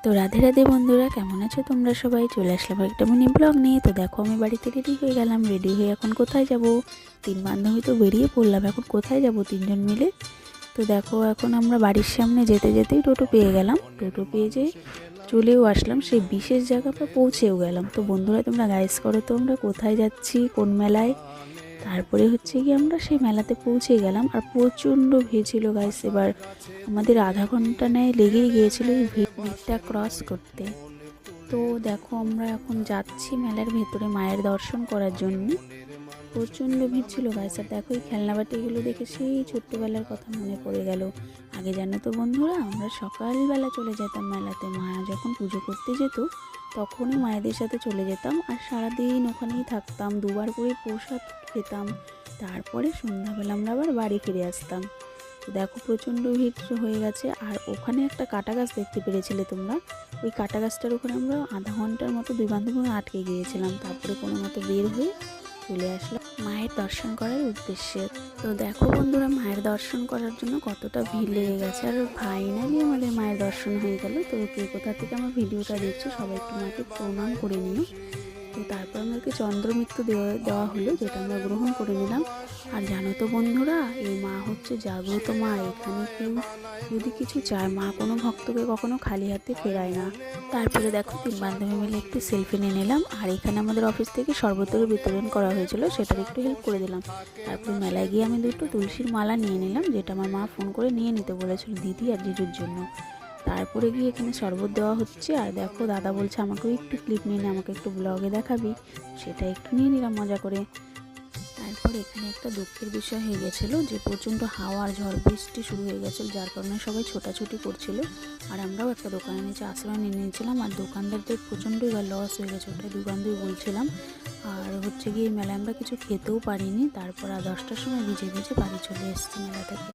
তো রাধে রাধে বন্ধুরা, কেমন আছো তোমরা সবাই? চলে আসলাম একটা মিনি ব্লগ নিয়ে। তো দেখো আমি বাড়িতে রেডি হয়ে গেলাম। রেডি হয়ে এখন কোথায় যাব? তিন বান্ধবী তো বেরিয়ে পড়লাম। এখন কোথায় যাব তিনজন মিলে? তো দেখো এখন আমরা বাড়ির সামনে যেতে যেতেই টোটো পেয়ে গেলাম। টোটো পেয়ে যে চলেও আসলাম সেই বিশেষ জায়গা পর পৌঁছেও গেলাম। তো বন্ধুরা তোমরা গাইস করো তো আমরা কোথায় যাচ্ছি, কোন মেলায়। তারপরে হচ্ছে কি আমরা সেই মেলাতে পৌঁছে গেলাম। আর প্রচণ্ড ভিড় ছিল গাইস। এবার আমাদের আধা ঘন্টা নেয় লেগেই গিয়েছিল এই ভিড়টা ক্রস করতে। তো দেখো আমরা এখন যাচ্ছি মেলার ভেতরে মায়ের দর্শন করার জন্য। প্রচণ্ড ভিড় ছিল গাইস। আর দেখো এই খেলনাবাটিগুলো দেখে সেই ছোট্টবেলার কথা মনে পড়ে গেল। আগে জানো তো বন্ধুরা, আমরা সকালবেলা চলে যেতাম মেলাতে। মা যখন পুজো করতে যেত তখনই মায়েদের সাথে চলে যেতাম, আর সারাদিন ওখানেই থাকতাম। দুবার করে প্রসাদ খেতাম, তারপরে সন্ধ্যাবেলা আমরা আবার বাড়ি ফিরে আসতাম। তো দেখো প্রচণ্ড ভিড় হয়ে গেছে। আর ওখানে একটা কাটা গাছ দেখতে পেরেছিলে তোমরা। ওই কাটা গাছটার ওখানে আমরা আধা ঘন্টার মতো দুই বান্ধবী আটকে গিয়েছিলাম। তারপরে কোনো মতো বের হয়ে চলে আসলাম মায়ের দর্শন করার উদ্দেশ্যে। তো দেখো বন্ধুরা, মায়ের দর্শন করার জন্য কতটা ভিড় লেগে গেছে। আর ফাইনালি আমাদের মায়ের দর্শন হয়ে গেল। তো কে কোথা থেকে আমার ভিডিওটা দেখছো সবাই একটু মাকে প্রণাম করে নিও। তো তারপর আমাদেরকে চন্দ্রমৃত্যু দেওয়া হলো, যেটা আমরা গ্রহণ করে নিলাম। আর জানো তো বন্ধুরা, এই মা হচ্ছে জাগ্রত মা। এখানে কেউ যদি কিছু চায়, মা কোনো ভক্তকে কখনো খালি হাতে ফেরায় না। তারপরে দেখো তিন বান্ধবী মিলে একটু সেলফি নিয়ে নিলাম। আর এখানে আমাদের অফিস থেকে শরবতেরও বিতরণ করা হয়েছিল, সেটার একটু হেল্প করে দিলাম। তারপরে মেলায় গিয়ে আমি দুটো তুলসীর মালা নিয়ে নিলাম, যেটা আমার মা ফোন করে নিয়ে নিতে বলেছিল দিদি আর জিজুর জন্য। তারপরে গিয়ে এখানে শরবত দেওয়া হচ্ছে। আর দেখো দাদা বলছে আমাকেও একটু ক্লিপ নিয়ে নে, আমাকে একটু ব্লগে দেখাবি। সেটা একটু নিয়ে নিলাম মজা করে। তারপর এখানে একটা দুঃখের বিষয় হয়ে গেছিলো যে প্রচণ্ড হাওয়া আর ঝড় বৃষ্টি শুরু হয়ে গেছিলো, যার কারণে সবাই ছোটাছুটি করছিল। আর আমরাও একটা দোকানের নিচে আশ্রয় নিয়ে নিয়েছিলাম। আর দোকানদারদের প্রচণ্ডই এবার লস হয়ে গেছে, ওটাই দুই বান্ধবী বলছিলাম। আর হচ্ছে গিয়ে মেলায় আমরা কিছু খেতেও পারিনি। তারপর আর 10টার সময় ভিজে ভিজে বাড়ি চলে এসেছি মেলা থেকে।